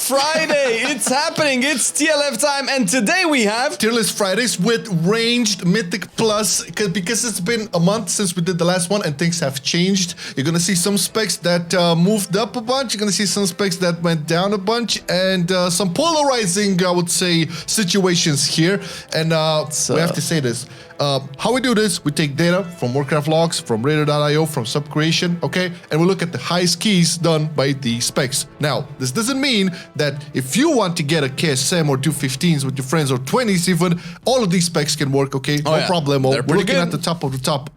Friday. It's happening. It's TLF time, and today we have Tier List Fridays with ranged Mythic Plus, because it's been a month since we did the last one and things have changed. You're gonna see some specs that moved up a bunch. You're gonna see some specs that went down a bunch, and some polarizing, I would say, situations here. And we have to say this. How we do this, we take data from Warcraft logs, from Radar.io, from subcreation, okay? And we look at the highest keys done by the specs. Now, this doesn't mean that if you want to get a KSM or do 15s with your friends or 20s even, all of these specs can work, okay? No problem. We're looking at the top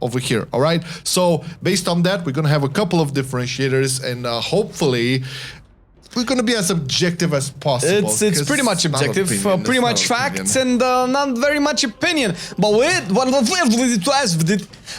over here, all right? So based on that, we're gonna have a couple of differentiators, and hopefully we're going to be as objective as possible. It's pretty much objective, pretty much facts, and not very much opinion. But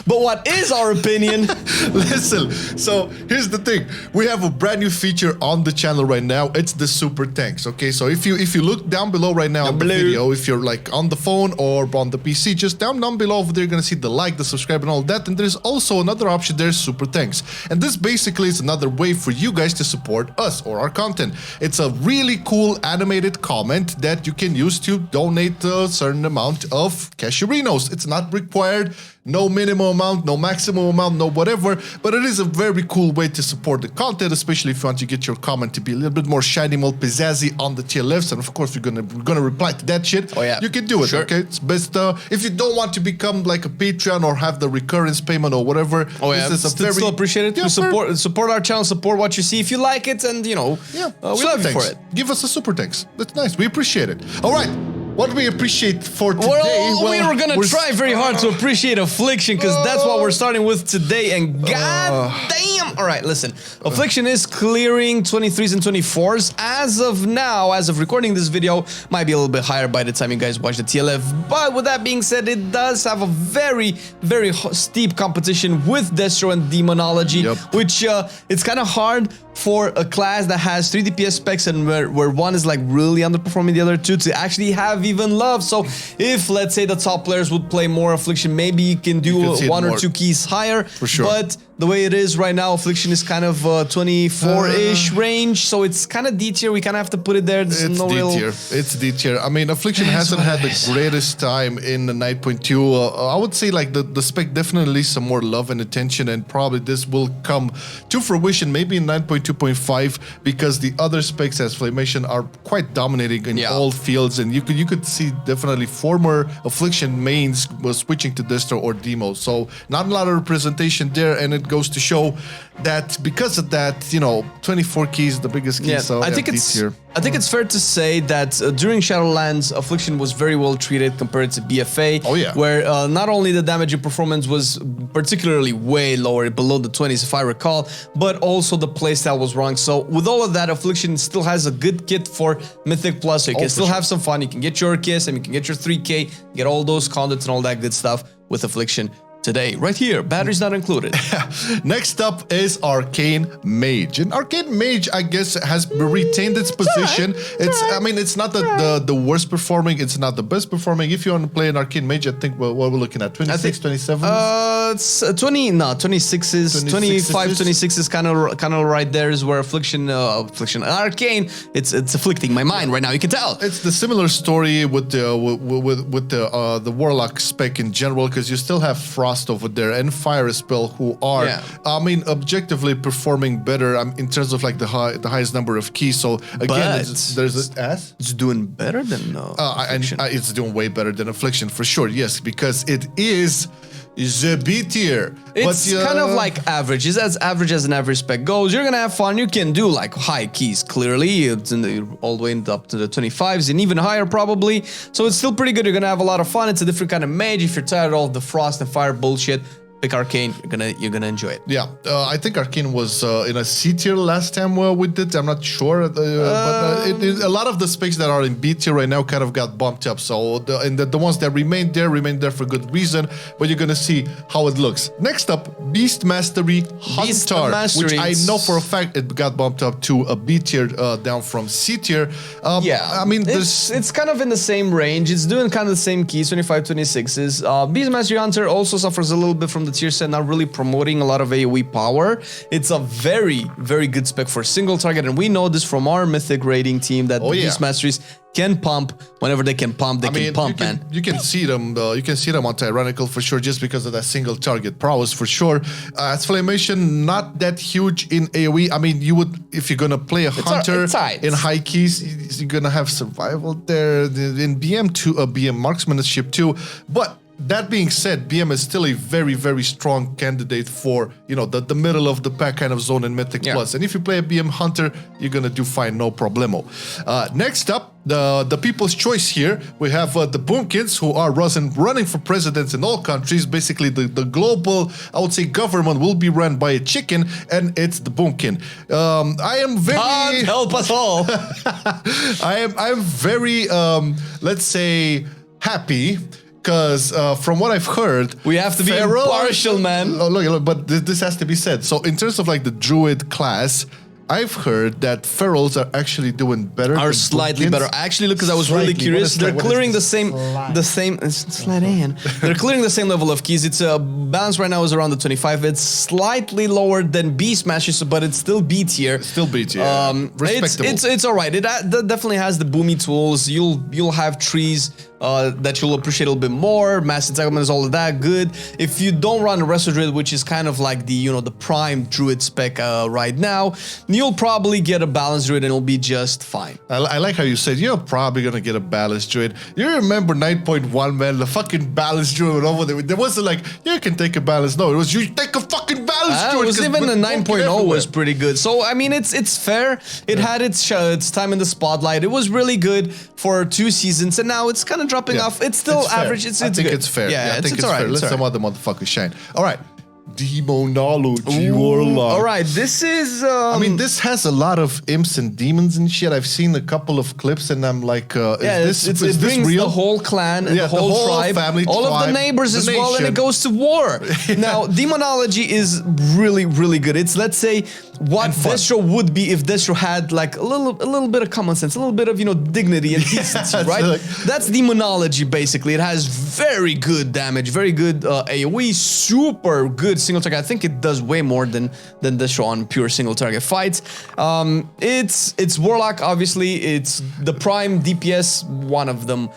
what is our opinion? Listen, so here's the thing. We have a brand new feature on the channel right now. It's the super tanks, okay? So if you look down below right now on the video, if you're like on the phone or on the PC, just down below over there, you're going to see the like, the subscribe, and all that. And there's also another option, there's super tanks. And this basically is another way for you guys to support us or our content. It's a really cool animated comment that you can use to donate a certain amount of casherinos. It's not required, no minimum amount, no maximum amount, no whatever, but it is a very cool way to support the content, especially if you want to get your comment to be a little bit more shiny, more pizzazzy on the tier lists. And of course, we're gonna reply to that shit. Oh yeah, you can do it. Sure. Okay, it's best if you don't want to become like a Patreon or have the recurrence payment or whatever. Oh yeah, this is still appreciate it. Yeah, support our channel, support what you see if you like it, and you know, we love you for it. Give us a super thanks. That's nice. We appreciate it. All right. What we appreciate for today? Well, we were gonna try very hard to appreciate Affliction, because that's what we're starting with today, and god damn! Alright, listen. Affliction is clearing 23s and 24s. As of now, as of recording this video, might be a little bit higher by the time you guys watch the TLF, but with that being said, it does have a very, very steep competition with Destro and Demonology, which it's kind of hard for a class that has 3 DPS specs and where one is like really underperforming the other two to actually have even love. So if, let's say, the top players would play more Affliction, maybe you can do one or two keys higher. For sure. But the way it is right now, Affliction is kind of 24-ish range, so it's kind of D tier. We kind of have to put it there. There's it's no D real... tier. It's D tier. I mean, Affliction hasn't had the greatest time in the 9.2. I would say like the spec definitely needs some more love and attention, and probably this will come to fruition maybe in 9.2.5, because the other specs as Flamation are quite dominating in all fields, and you could see definitely former Affliction mains was switching to Destro or Demo. So not a lot of representation there, and it goes to show that because of that, you know, 24 keys, the biggest key. So I think it's fair to say that during Shadowlands, Affliction was very well treated compared to BFA. Oh yeah. Where not only the damage and performance was particularly way lower, below the 20s if I recall, but also the playstyle was wrong. So with all of that, Affliction still has a good kit for Mythic Plus, so you can still have some fun. You can get your KSM, you can get your 3K, get all those conduits and all that good stuff with Affliction today, right here. Batteries not included. Next up is Arcane Mage, and Arcane Mage, I guess, has retained its position. I mean, it's not the worst performing, it's not the best performing. If you want to play an Arcane Mage, I think what we're looking at, 26, 27. It's 26 is 25, 26 is kind of right there is where Affliction, Arcane, it's afflicting my mind right now. You can tell. It's the similar story with the Warlock spec in general, because you still have Frost over there and Fire Spell, who are, I mean, objectively performing better in terms of like the highest number of keys. So again, it's doing better than Affliction. And it's doing way better than Affliction for sure. Yes, because it is the B tier. It's kind of like average. It's as average as an average spec goes. You're gonna have fun. You can do like high keys, clearly. It's all the way up to the 25s and even higher probably. So it's still pretty good. You're gonna have a lot of fun. It's a different kind of mage. If you're tired of all the Frost and Fire bullshit, pick Arcane. You're gonna enjoy it. Yeah, I think Arcane was in a C tier last time we did. I'm not sure, but a lot of the specs that are in B tier right now kind of got bumped up. So the ones that remained there for good reason. But you're gonna see how it looks. Next up, Beast Mastery Hunter, which I know for a fact it got bumped up to a B tier, down from C tier. I mean, it's kind of in the same range. It's doing kind of the same keys, 25, 26s. Beast Mastery Hunter also suffers a little bit from the the tier set, not really promoting a lot of AoE power. It's a very, very good spec for single target, and we know this from our Mythic rating team that the Beastmasteries can pump whenever they can pump. They can pump, man. You can see them. You can see them on Tyrannical for sure, just because of that single target prowess for sure. As Flamation, not that huge in AoE. I mean, you would if you're gonna play a hunter in high keys, you're gonna have survival there. In BM marksmanship too, but. That being said, BM is still a very, very strong candidate for, you know, the middle of the pack kind of zone in Mythic Plus. And if you play a BM Hunter, you're gonna do fine, no problemo. Next up, the people's choice here, we have the Boomkins, who are running for presidents in all countries. Basically, the global, I would say, government will be run by a chicken, and it's the Boomkin. I am very... God help us all! I'm very, let's say, happy. Because from what I've heard, we have to be impartial, man. Look, but this has to be said. So in terms of like the druid class, I've heard that ferals are actually doing better. Are slightly better. Actually, look, because I was really curious. They're clearing the same. They're clearing the same level of keys. It's balance right now is around the 25. It's slightly lower than Beast Smashers, but it's still B tier. Still B tier. Respectable. It's all right. It definitely has the boomy tools. You'll have trees. That you'll appreciate a little bit more. Mass entanglement is all of that good. If you don't run a Resto Druid, which is kind of like the, you know, the prime Druid spec right now, you'll probably get a balanced Druid and it'll be just fine. I like how you said you're probably gonna get a balanced Druid. You remember 9.1, man, the fucking balanced Druid over there. There wasn't like, you can take a balance. No, it was you take a fucking balanced Druid. It was even the 9.0 was pretty good. So, I mean, it's fair. It had its time in the spotlight. It was really good for 2 seasons, and now it's kind of dropping off. It's still average. It's I think good. it's fair. Yeah, I think it's all right. fair. Let some other motherfuckers shine. All right. Demonology Warlock. All right, this is... I mean, this has a lot of imps and demons and shit. I've seen a couple of clips and I'm like, is this brings real? The whole clan, the whole tribe, family, all of the neighbors as well, and it goes to war. Now, Demonology is really, really good. It's, let's say, what Destro would be if Destro had like a little bit of common sense, a little bit of, you know, dignity and decency, right? That's Demonology, basically. It has very good damage, very good AoE, super good single target. I think it does way more than Destro on pure single target fights. It's Warlock, obviously. It's the prime DPS, one of them,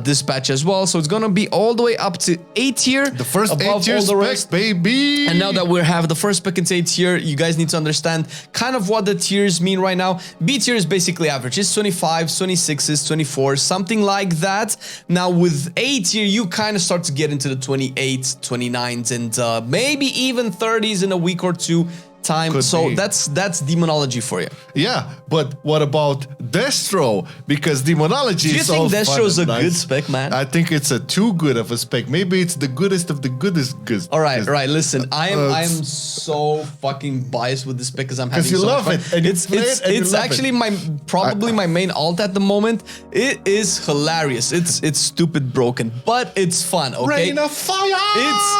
dispatch as well. So it's gonna be all the way up to A tier. The first A tier spec, baby. And now that we have the first spec into A tier, you guys need to understand kind of what the tiers mean right now. B tier is basically average. It's 25s, 26s, 24s, something like that. Now with A tier, you kind of start to get into the 28s, 29s, and maybe even 30s in a week or two time. That's Demonology for you. Yeah, but what about Destro? Because Demonology is so fun. Do you think Destro's a good spec, man? I think it's a too good of a spec. Maybe it's the goodest of the goodest. All right. Listen, I am so fucking biased with this spec because I'm having so much fun. It. And it's actually probably my main alt at the moment. It is hilarious. It's stupid broken, but it's fun. Okay. Rain of fire.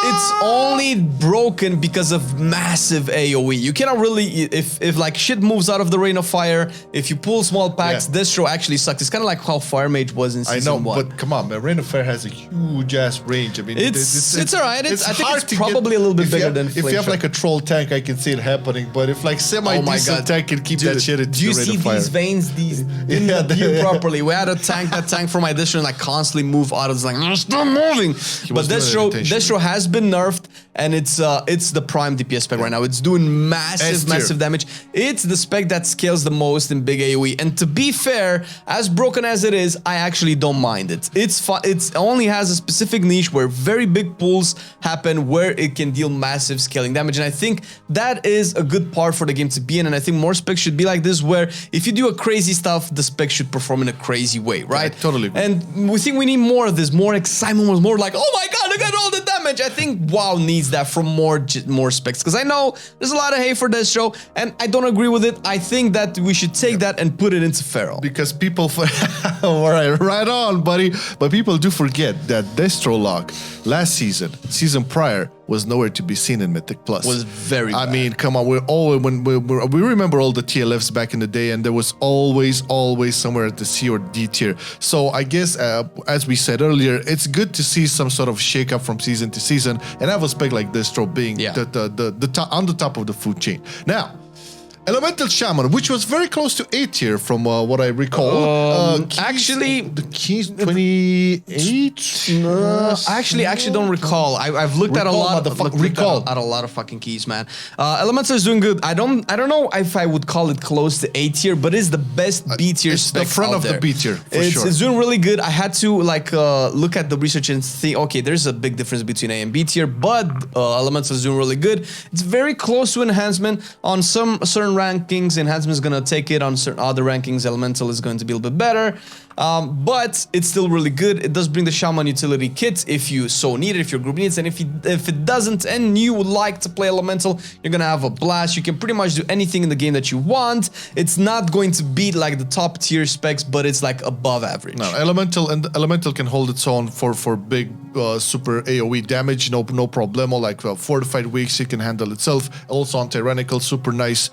It's only broken because of massive AoE. You cannot really, if like shit moves out of the Rain of Fire, if you pull small packs, Destro actually sucks. It's kind of like how Fire Mage was in season 1. But come on, man, Rain of Fire has a huge ass range. I mean, it's alright. I think it's probably a little bit bigger than Flame. If you have like a troll tank, I can see it happening. But if like semi-decent tank can keep that shit into the Rain of Fire. Do you see these veins? These didn't appear properly. We had a tank, that tank from my Destro, like constantly move out of this, like stop moving. But Destro has been nerfed, and it's the prime DPS spec right now. It's doing massive damage. It's the spec that scales the most in big AoE. And to be fair, as broken as it is, I actually don't mind it. It only has a specific niche where very big pulls happen, where it can deal massive scaling damage. And I think that is a good part for the game to be in. And I think more specs should be like this, where if you do a crazy stuff, the spec should perform in a crazy way, right? Yeah, totally agree. And we think we need more of this, more excitement, more like, oh my god, look at all the damage. I think WoW needs that from more specs, because I know there's a lot of hate for Destro, and I don't agree with it. I think that we should take that and put it into Feral. Because people, right on, buddy. But people do forget that Destro lock last season prior, was nowhere to be seen in Mythic Plus. Was very I bad. mean, come on, we remember all the TLFs back in the day, and there was always somewhere at the C or D tier. So I guess, as we said earlier, it's good to see some sort of shake up from season to season, and have a spec like Distro being on the top of the food chain. Now, Elemental Shaman, which was very close to A tier from what I recall. Actually, the keys 28. I actually don't recall. I've looked at a lot of recall. a lot of fucking keys, man. Elemental is doing good. I don't know if I would call it close to A tier, but it's the best B tier spec. It's the front of the B tier for sure. It's doing really good. I had to like look at the research and think, okay, there's a big difference between A and B tier, but Elemental is doing really good. It's very close to enhancement on some certain rankings. Enhancement is gonna take it on certain other rankings. Elemental is going to be a little bit better. But it's still really good. It does bring the Shaman utility kit if you so need it, if your group needs it. And if it doesn't and you would like to play Elemental, you're gonna have a blast. You can pretty much do anything in the game that you want. It's not going to beat like the top tier specs, but it's like above average. No, Elemental can hold its own for big super AoE damage, no problemo. Like 4 to 5 weeks, it can handle itself. Also on Tyrannical, super nice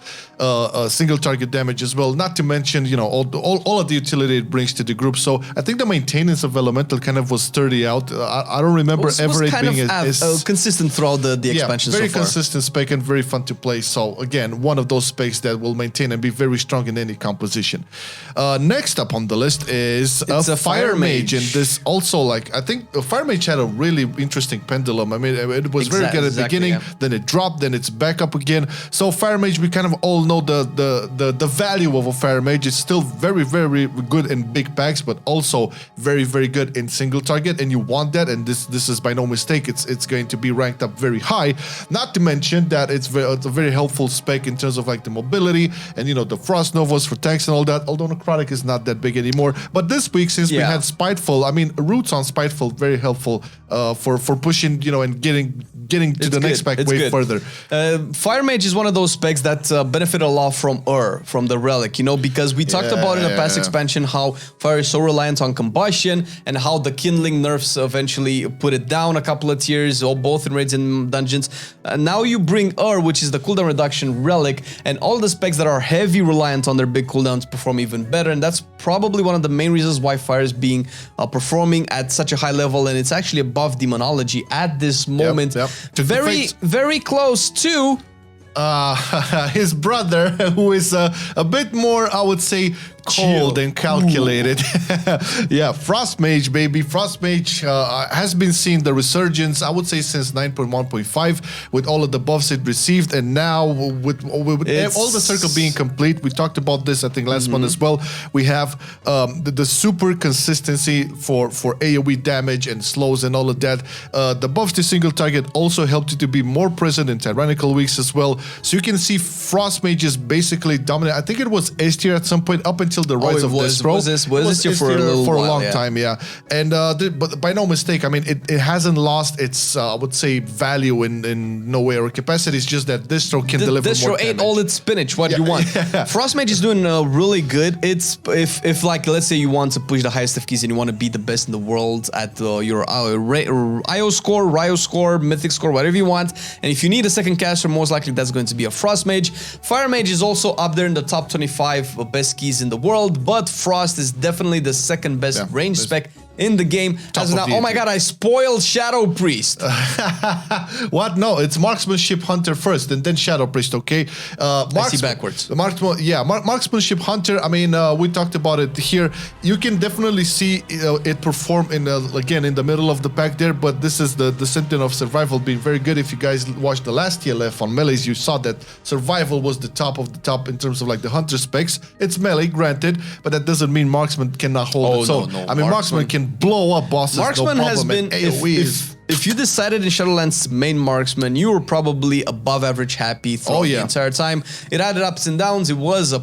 single target damage as well. Not to mention, you know, all of the utility it brings to the group. So I think the maintenance of Elemental kind of was sturdy out. I don't remember ever it being as consistent throughout the expansion. Very so far. consistent spec and very fun to play. So again, one of those specs that will maintain and be very strong in any composition. Next up on the list is a Fire Mage, and this also, like, I think Fire Mage had a really interesting pendulum. I mean, it was very good at the beginning, then it dropped, then it's back up again. So Fire Mage, we kind of all know the value of a Fire Mage. It's still very, very good in big packs, but also very, very good in single target, and you want that, and this is by no mistake, it's going to be ranked up very high. Not to mention that it's a very helpful spec in terms of like the mobility and, you know, the Frost Novas for tanks and all that, although Necrotic is not that big anymore. But this week, since we had Spiteful, I mean, Roots on Spiteful, very helpful for pushing, you know, and getting to the next spec way further. Fire Mage is one of those specs that benefit a lot from from the Relic, you know, because we talked about in the past expansion how Fire is so reliant on combustion and how the Kindling nerfs eventually put it down a couple of tiers, or both in raids and dungeons. Now you bring which is the cooldown reduction Relic, and all the specs that are heavy reliant on their big cooldowns perform even better, and that's probably one of the main reasons why Fire is being performing at such a high level, and it's actually above Demonology at this moment. Very close to his brother, who is a bit more, I would say, cold and calculated. Yeah, Frost Mage, baby. Frost Mage has been seeing the resurgence, I would say, since 9.1.5 with all of the buffs it received, and now with all the circle being complete, we talked about this, I think, last month as well. We have the super consistency for AoE damage and slows and all of that. The buffs to single target also helped you to be more present in Tyrannical weeks as well. So you can see Frost Mages basically dominate. I think it was S tier at some point up until the rise of Distro. Was this year for a long time, yeah. And but by no mistake, I mean, it hasn't lost its I would say value in no way or capacity. It's just that Distro can deliver more damage. Distro ate all its spinach. What do you want? Frost Mage is doing really good. It's if like, let's say you want to push the highest of keys and you want to be the best in the world at your IO score, Ryo score, Mythic score, whatever you want, and if you need a second caster, most likely that's going to be a Frost Mage. Fire Mage is also up there in the top 25 best keys in the world, but Frost is definitely the second best range spec in the game. As now, oh my god, I spoiled Shadow Priest. What? No, it's Marksmanship Hunter first, and then Shadow Priest, okay? I see backwards. Marksmanship Hunter, I mean, we talked about it here. You can definitely see it perform in again, in the middle of the pack there, but this is the symptom of survival being very good. If you guys watched the last TLF on melees, you saw that survival was the top of the top in terms of like the Hunter specs. It's melee, granted, but that doesn't mean Marksman cannot hold its own. I mean, Marksman can blow up bosses. Marksman no has problem, been, if you decided in Shadowlands main Marksman, you were probably above average happy throughout the entire time. It had ups and downs. It was a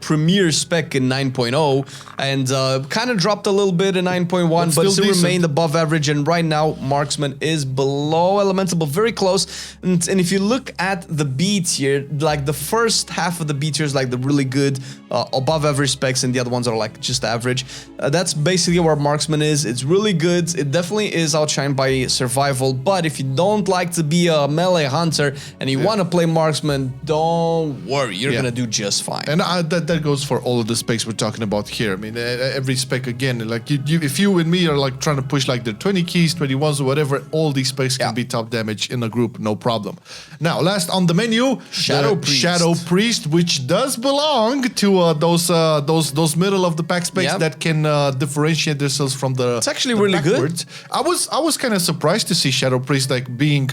premier spec in 9.0 and kind of dropped a little bit in 9.1, but still remained above average. And right now, Marksman is below Elemental, but very close. And if you look at the B tier, like the first half of the B tier is like the really good above average specs, and the other ones are like just average. That's basically where Marksman is. It's really good. It definitely is outshined by survival. But if you don't like to be a melee hunter and you want to play marksman, don't worry, you're gonna do just fine. And that goes for all of the specs we're talking about here. I mean, every spec again, like if you and me are like trying to push like the 20 keys, 21s or whatever, all these specs can be top damage in a group, no problem. Now, last on the menu, Shadow Priest. Shadow Priest, which does belong to those middle of the pack specs that can differentiate themselves from the. It's actually really good. I was kind of surprised to see Shadow Priest like being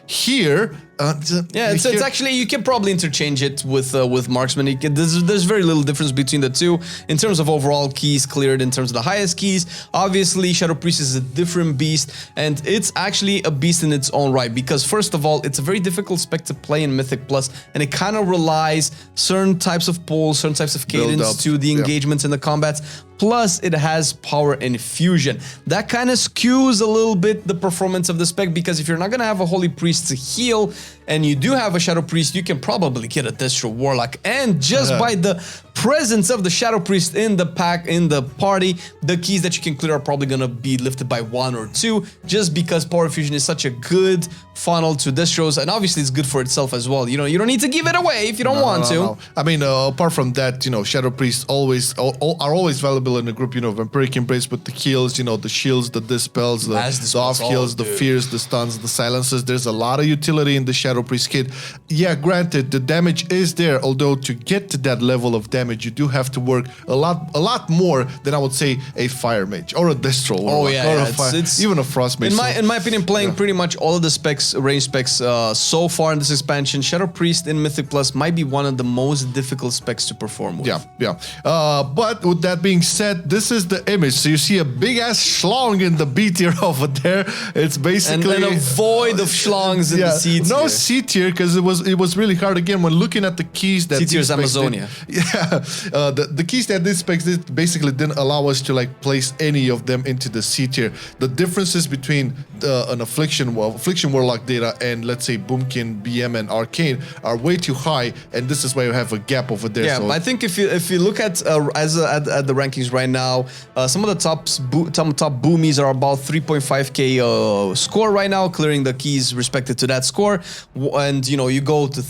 here. It's actually, you can probably interchange it with marksman. There's very little difference between the two in terms of overall keys cleared. In terms of the highest keys, obviously Shadow Priest is a different beast, and it's actually a beast in its own right, because first of all, it's a very difficult spec to play in Mythic Plus, and it kind of relies certain types of pulls, certain types of cadence to the engagements in the combats. Plus, it has power infusion. That kind of skews a little bit the performance of the spec, because if you're not going to have a Holy Priest to heal, and you do have a Shadow Priest, you can probably get a Destro Warlock. And just by the presence of the Shadow Priest in the pack, in the party, the keys that you can clear are probably going to be lifted by 1 or 2, just because power infusion is such a good funnel to Destros, and obviously it's good for itself as well. You know, you don't need to give it away if you don't want to. No. I mean, apart from that, you know, Shadow Priests are always valuable in the group. You know, Vampiric Embrace with the heals, you know, the shields, the dispels, the off heals, the fears, the stuns, the silences. There's a lot of utility in the Shadow Priest kit. Yeah, granted, the damage is there, although to get to that level of damage, you do have to work a lot more than I would say a Fire Mage or a Destro. Or it's even a Frost Mage. In my opinion, playing pretty much all of the specs, range specs so far in this expansion, Shadow Priest in Mythic Plus might be one of the most difficult specs to perform with. But with that being said, this is the image. So you see a big ass schlong in the B tier over there. It's basically and a void of schlongs in the C tier. No C tier, because it was really hard again when looking at the keys that C tier is Amazonia. The keys that these specs did basically didn't allow us to like place any of them into the C tier. The differences between an Affliction Warlock data and let's say Boomkin, BM, and Arcane are way too high, and this is why you have a gap over there. Yeah, so I think if you look at the rankings right now, some of the top boomies are about 3.5k score right now, clearing the keys respected to that score, and you know, you go to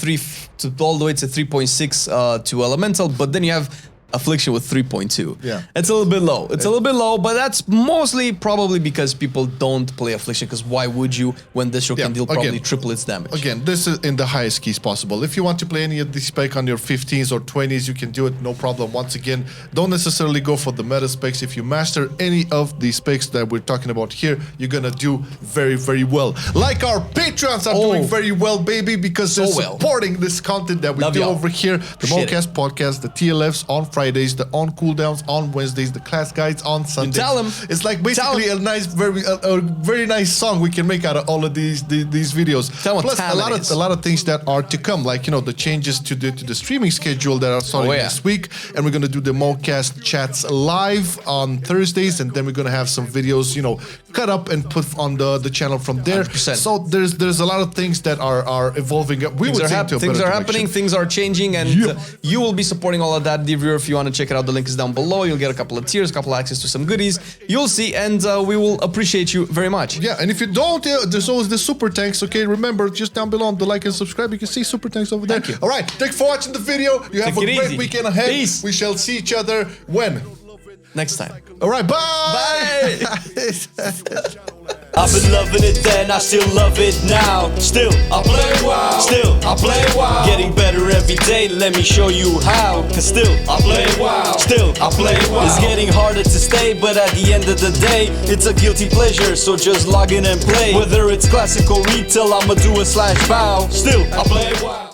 all the way to 3.6 to Elemental, but then you have Affliction with 3.2. Yeah. It's a little bit low. It's a little bit low, but that's mostly probably because people don't play Affliction, because why would you when this can deal probably triple its damage? Again, this is in the highest keys possible. If you want to play any of these spec on your 15s or 20s, you can do it, no problem. Once again, don't necessarily go for the meta specs. If you master any of these specs that we're talking about here, you're gonna do very, very well. Like our Patreons are doing very well, baby, because they're supporting this content that we do over here. The MO Cast podcast, the TLFs on Fridays, the on cooldowns on Wednesdays, the class guides on Sundays. You tell them. It's like basically a nice, very nice song we can make out of all of these videos. Plus a lot of things that are to come, like, you know, the changes to the streaming schedule that are starting this week, and we're gonna do the MO Cast chats live on Thursdays, and then we're gonna have some videos, you know, cut up and put on the channel from there. 100%. So there's a lot of things that are evolving. Things are happening, things are changing, and you will be supporting all of that, dear viewer. If you want to check it out, the link is down below. You'll get a couple of tiers, a couple of access to some goodies. You'll see, and we will appreciate you very much. Yeah, and if you don't, there's always the super thanks. Okay, remember, just down below on the like and subscribe, you can see super thanks over there. Thank you. All right, thanks for watching the video. You have a great weekend ahead. Peace. We shall see each other when? Next time. All right, bye. I've been loving it then, I still love it now. Still, I play WoW. Still, I play WoW. Getting better every day, let me show you how. Cause still, I play WoW. Still, I play WoW. It's getting harder to stay, but at the end of the day, it's a guilty pleasure, so just log in and play. Whether it's classic or retail, I'ma do a /bow. Still, I play WoW.